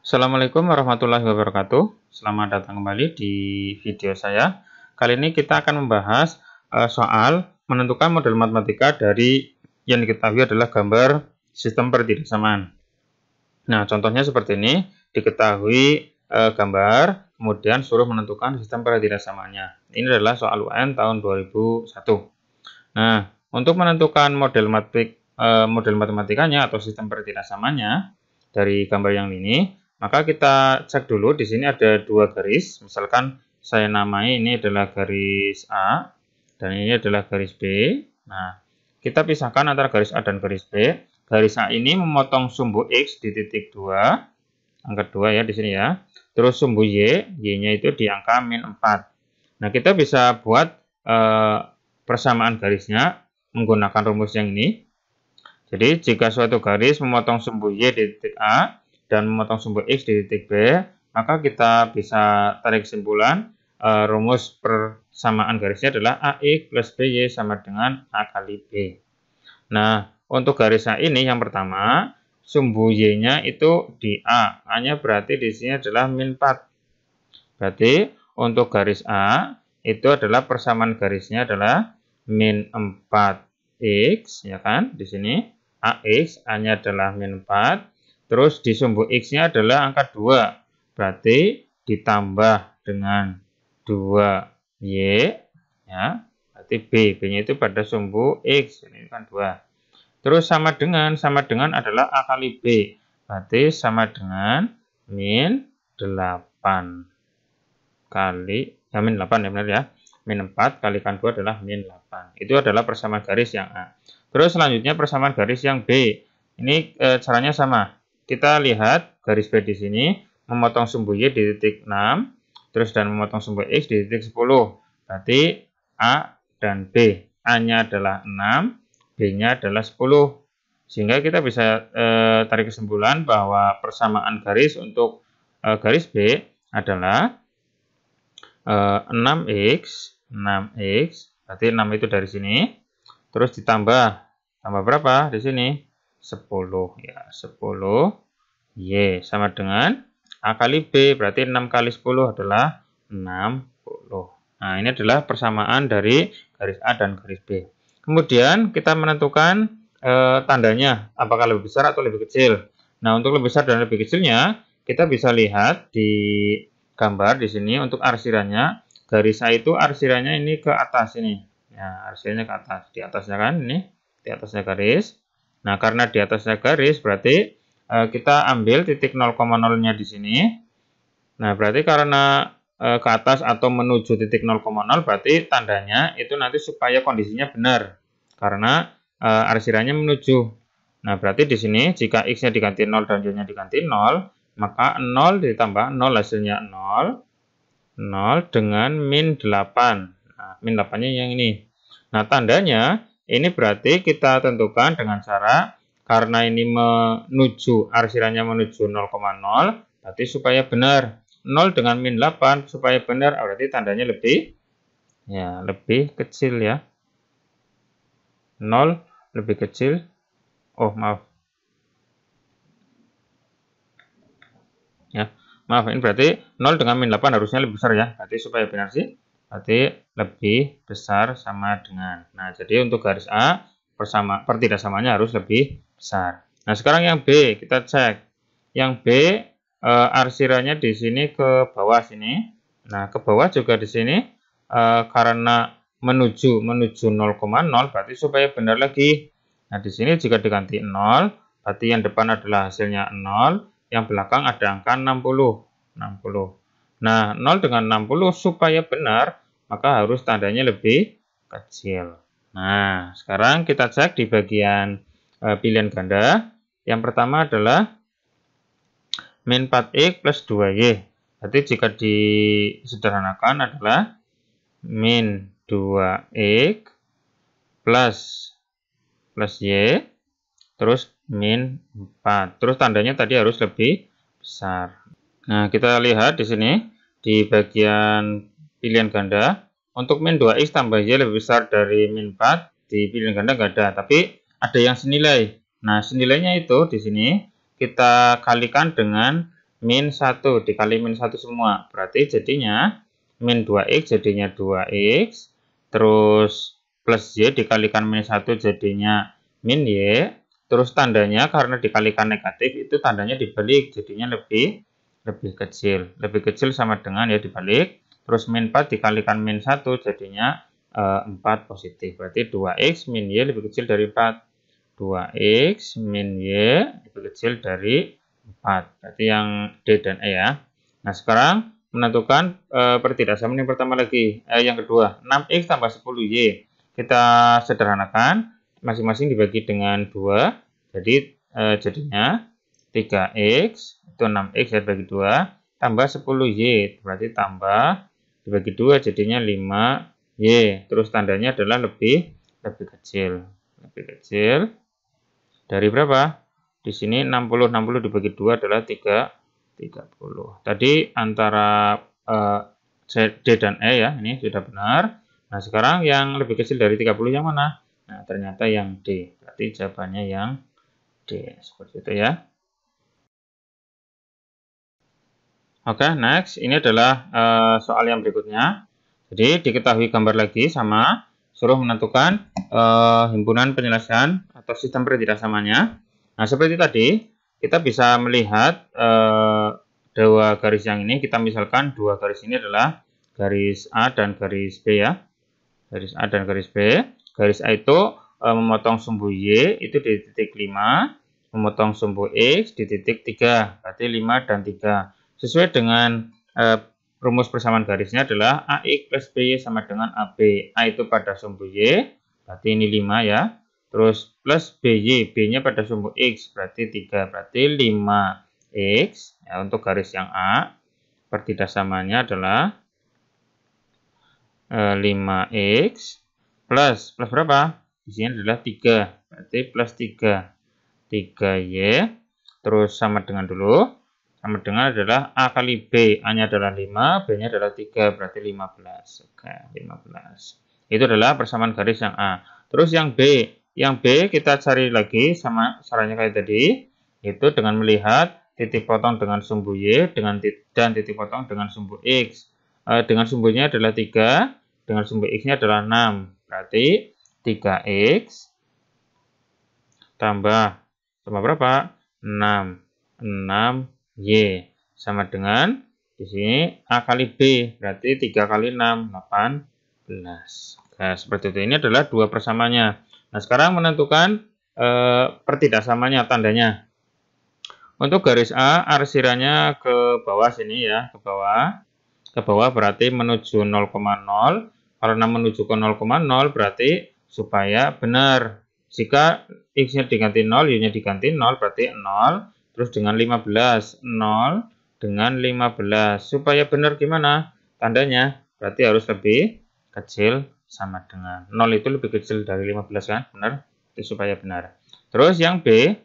Assalamualaikum warahmatullahi wabarakatuh. Selamat datang kembali di video saya. Kali ini kita akan membahas soal menentukan model matematika dari yang diketahui adalah gambar sistem pertidaksamaan. Nah, contohnya seperti ini, diketahui gambar, kemudian suruh menentukan sistem pertidaksamaannya. Ini adalah soal UN tahun 2001. Nah, untuk menentukan model matematikanya atau sistem pertidaksamannya dari gambar yang ini, maka kita cek dulu di sini ada dua garis. Misalkan saya namai ini adalah garis A dan ini adalah garis B. Nah, kita pisahkan antara garis A dan garis B. Garis A ini memotong sumbu X di titik 2, angka 2 ya di sini ya. Terus sumbu Y-nya itu di angka min 4. Nah, kita bisa buat persamaan garisnya menggunakan rumus yang ini. Jadi, jika suatu garis memotong sumbu Y di titik A dan memotong sumbu X di titik B, maka kita bisa tarik kesimpulan rumus persamaan garisnya adalah AX plus BY sama dengan A kali B. Nah, untuk garis A ini yang pertama, sumbu Y-nya itu di A. A-nya berarti di sini adalah min 4. Berarti untuk garis A itu adalah persamaan garisnya adalah min 4X, ya kan? Di sini AX, A-nya adalah min 4. Terus di sumbu X-nya adalah angka 2. Berarti ditambah dengan 2Y, ya. Berarti B-nya itu pada sumbu X, ini kan 2. Terus sama dengan adalah A kali B. Berarti sama dengan min 8 kali, ya min 8 ya benar ya. Min 4 kalikan 2 adalah min 8. Itu adalah persamaan garis yang A. Terus selanjutnya persamaan garis yang B. Ini caranya sama. Kita lihat garis B di sini memotong sumbu Y di titik 6, terus dan memotong sumbu X di titik 10. Berarti A dan B. A-nya adalah 6, B-nya adalah 10. Sehingga kita bisa tarik kesimpulan bahwa persamaan garis untuk garis B adalah 6X, berarti 6 itu dari sini. Terus tambah berapa di sini? 10 ya, 10 Y sama dengan A kali B, berarti 6 kali 10 adalah 60. Nah, ini adalah persamaan dari garis A dan garis B. Kemudian kita menentukan tandanya, apakah lebih besar atau lebih kecil. Nah, untuk lebih besar dan lebih kecilnya, kita bisa lihat di gambar di sini untuk arsirannya. Garis A itu arsirannya ini ke atas ini. Ya, arsirannya ke atas. Di atasnya kan ini, di atasnya garis. Nah, karena di atasnya garis berarti kita ambil titik 0,0-nya di sini. Nah, berarti karena ke atas atau menuju titik 0,0 berarti tandanya itu nanti supaya kondisinya benar. Karena arsirannya menuju. Nah, berarti di sini jika X-nya diganti 0 dan Y-nya diganti 0, maka 0 ditambah 0 hasilnya 0. 0 dengan min 8. Nah, min 8-nya yang ini. Nah, tandanya ini berarti kita tentukan dengan cara karena ini menuju, arsirannya menuju 0,0, berarti supaya benar. 0 dengan min 8 supaya benar, berarti tandanya lebih kecil ya. 0 lebih kecil. Oh, maaf. Ya, maaf, ini berarti 0 dengan min 8 harusnya lebih besar ya. Berarti supaya benar sih, berarti lebih besar sama dengan. Nah, jadi untuk garis A, pertidaksamaannya harus lebih besar. Nah, sekarang yang B, kita cek. Yang B, arsirannya di sini ke bawah sini. Nah, ke bawah juga di sini, karena menuju 0,0, berarti supaya benar lagi. Nah, di sini jika diganti 0, berarti yang depan adalah hasilnya 0. Yang belakang ada angka 60. Nah, 0 dengan 60 supaya benar, maka harus tandanya lebih kecil. Nah, sekarang kita cek di bagian pilihan ganda. Yang pertama adalah min 4X plus 2Y. Berarti jika disederhanakan adalah min 2X plus Y, terus min 4. Terus tandanya tadi harus lebih besar. Nah, kita lihat di sini di bagian pilihan ganda untuk min 2X tambah Y lebih besar dari min 4 di pilihan ganda nggak ada, tapi ada yang senilai. Nah, senilainya itu di sini kita kalikan dengan min 1 dikali min 1 semua. Berarti jadinya min 2x jadinya 2x. Terus plus y dikalikan min 1 jadinya min y. Terus tandanya karena dikalikan negatif itu tandanya dibalik. Jadinya lebih kecil. Lebih kecil sama dengan ya dibalik. Terus min 4 dikalikan min 1 jadinya 4 positif. Berarti 2x min y lebih kecil dari 4. 2x min y lebih kecil dari 4. Berarti yang D dan E ya. Nah, sekarang menentukan pertidaksamaan yang pertama lagi. Yang kedua, 6x tambah 10y. Kita sederhanakan. Masing-masing dibagi dengan 2. Jadi jadinya 3x. Itu 6x ya dibagi 2. Tambah 10y. Berarti tambah dibagi 2 jadinya 5y. Terus tandanya adalah lebih kecil. Lebih kecil dari berapa? Di sini 60 dibagi 2 adalah 30. Tadi antara D dan E ya, ini sudah benar. Nah, sekarang yang lebih kecil dari 30 yang mana? Nah, ternyata yang D. Berarti jawabannya yang D. Seperti itu ya. Oke, next. Ini adalah soal yang berikutnya. Jadi, diketahui gambar lagi sama suruh menentukan himpunan penyelesaian atau sistem pertidaksamanya. Nah, seperti tadi, kita bisa melihat dua garis yang ini. Kita misalkan dua garis ini adalah garis A dan garis B ya. Garis A dan garis B. Garis A itu memotong sumbu Y itu di titik 5, memotong sumbu X di titik 3, berarti 5 dan 3. Sesuai dengan rumus persamaan garisnya adalah AX plus BY sama dengan AB. A itu pada sumbu Y, berarti ini 5 ya. Terus plus BY, B-nya pada sumbu X, berarti 3. Berarti 5X. Ya, untuk garis yang A, pertidaksamannya adalah 5X plus berapa? Di sini adalah 3. Berarti plus 3. 3Y. Terus sama dengan dulu. Sama dengan adalah A kali B. A-nya adalah 5, B-nya adalah 3, berarti 15. Oke, 15. Itu adalah persamaan garis yang A. Terus yang B. Yang B kita cari lagi sama caranya kayak tadi. Itu dengan melihat titik potong dengan sumbu Y dan titik potong dengan sumbu X. Dengan sumbunya adalah 3, dengan sumbu X-nya adalah 6. Berarti 3X tambah sama berapa? 6. 6Y sama dengan di sini A kali B, berarti 3 kali 6, 18. Nah, seperti itu. Ini adalah dua persamanya. Nah, sekarang menentukan pertidaksamanya, tandanya. Untuk garis A, arsirannya ke bawah sini ya, ke bawah. Ke bawah berarti menuju 0,0. Karena menuju ke 0,0 berarti supaya benar. Jika X-nya diganti 0, Y-nya diganti 0, berarti 0. Terus dengan 15, 0 dengan 15. Supaya benar gimana? Tandanya berarti harus lebih kecil sama dengan 0 itu lebih kecil dari 15 kan? Benar? Itu supaya benar. Terus yang B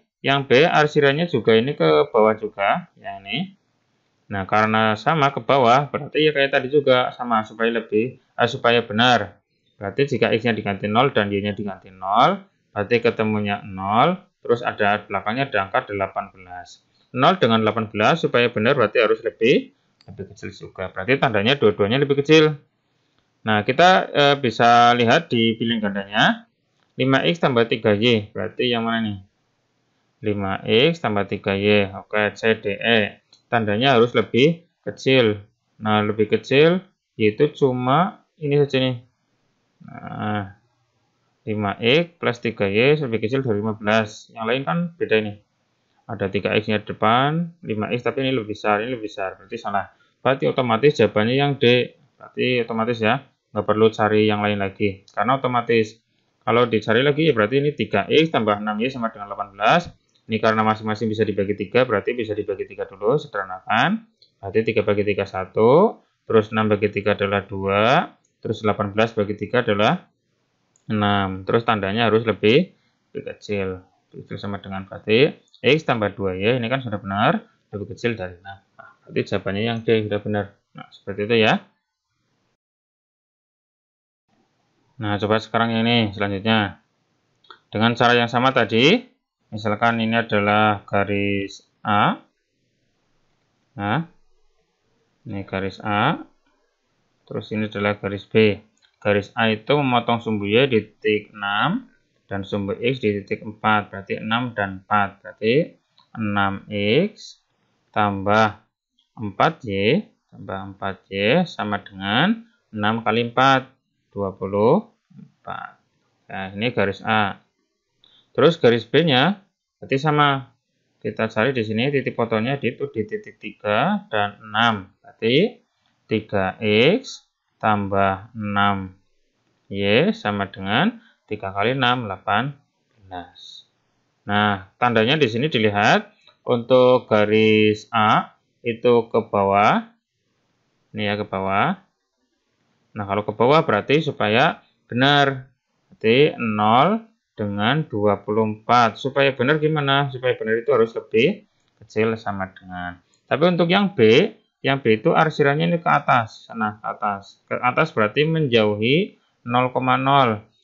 arsirannya juga ini ke bawah juga, yang ini. Nah, karena sama ke bawah, berarti ya kayak tadi juga sama supaya benar. Berarti jika X-nya diganti 0 dan Y-nya diganti 0, berarti ketemunya 0, terus ada belakangnya ada angka 18. 0 dengan 18 supaya benar berarti harus lebih kecil juga. Berarti tandanya dua-duanya lebih kecil. Nah, kita bisa lihat di piling gandanya 5X tambah 3Y. Berarti yang mana nih? 5X tambah 3Y. Oke, C, D, E. Tandanya harus lebih kecil. Nah, lebih kecil yaitu cuma ini saja nih. Nah, 5X plus 3Y lebih kecil dari 15. Yang lain kan beda ini. Ada 3X-nya depan, 5X tapi ini lebih besar. Berarti salah. Berarti otomatis jawabannya yang D. Berarti otomatis ya. Nggak perlu cari yang lain lagi. Karena otomatis. Kalau dicari lagi ya berarti ini 3X tambah 6Y sama dengan 18. Ini karena masing-masing bisa dibagi 3, berarti bisa dibagi 3 dulu, sederhanakan. Berarti 3 bagi 3, 1. Terus 6 bagi 3 adalah 2. Terus 18 bagi 3 adalah 6. Terus tandanya harus lebih kecil. Itu sama dengan berarti X tambah 2Y, ini kan sudah benar, lebih kecil dari 6. Nah, berarti jawabannya yang D sudah benar. Nah, seperti itu ya. Nah, coba sekarang yang ini selanjutnya. Dengan cara yang sama tadi, misalkan ini adalah garis A. Nah, ini garis A, terus ini adalah garis B. Garis A itu memotong sumbu Y di titik 6 dan sumbu X di titik 4, berarti 6 dan 4, berarti 6X tambah 4Y tambah 4Y sama dengan 6 kali 4, 24. Nah, ini garis A. Terus garis B-nya berarti sama. Kita cari di sini titik fotonya di titik 3 dan 6. Berarti 3X tambah 6Y sama dengan 3 kali 6, 18. Nah, tandanya di sini dilihat untuk garis A itu ke bawah. Ini ya ke bawah. Nah, kalau ke bawah berarti supaya benar. Berarti 0 dengan 24. Supaya benar gimana? Supaya benar itu harus lebih kecil sama dengan. Tapi untuk yang B itu arsirannya ini ke atas. Nah, ke atas. Ke atas berarti menjauhi 0,0.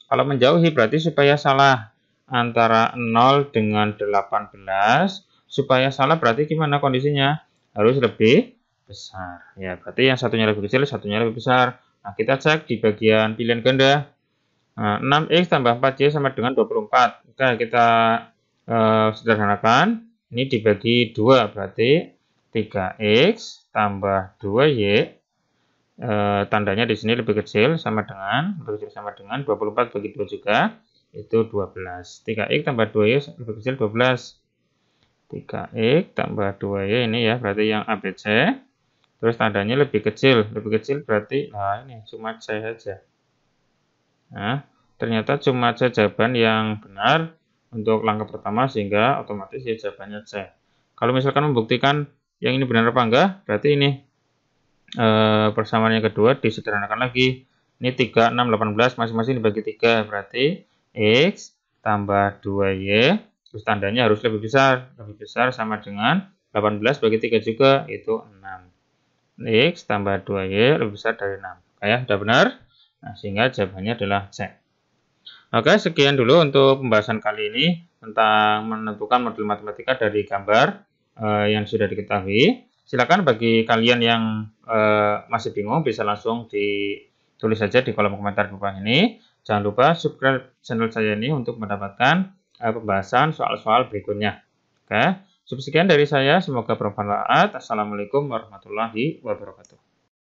Kalau menjauhi berarti supaya salah. Antara 0 dengan 18. Supaya salah berarti gimana kondisinya? Harus lebih besar. Ya, berarti yang satunya lebih kecil, satunya lebih besar. Nah, kita cek di bagian pilihan ganda. Nah, 6X tambah 4Y sama dengan 24. Oke, kita sederhanakan. Ini dibagi 2, berarti 3X tambah 2Y. Tandanya di sini lebih kecil sama dengan 24 bagi 2 juga, itu 12. 3X tambah 2Y lebih kecil 12. 3X tambah 2Y ini ya, berarti yang ABC. Terus tandanya lebih kecil berarti, nah ini cuma C saja. Nah, ternyata cuma C jawaban yang benar untuk langkah pertama, sehingga otomatis ya jawabannya C. Kalau misalkan membuktikan yang ini benar apa enggak, berarti ini persamaan yang kedua disederhanakan lagi. Ini 3, 6, 18 masing-masing dibagi 3, berarti X tambah 2Y, terus tandanya harus lebih besar sama dengan 18 bagi 3 juga, itu 6. X tambah 2Y lebih besar dari 6. Kayak sudah benar. Nah, sehingga jawabannya adalah C. Oke, sekian dulu untuk pembahasan kali ini tentang menentukan model matematika dari gambar yang sudah diketahui. Silakan bagi kalian yang masih bingung bisa langsung ditulis saja di kolom komentar di bawah ini. Jangan lupa subscribe channel saya ini untuk mendapatkan pembahasan soal-soal berikutnya. Oke, sekian dari saya. Semoga bermanfaat. Assalamualaikum warahmatullahi wabarakatuh.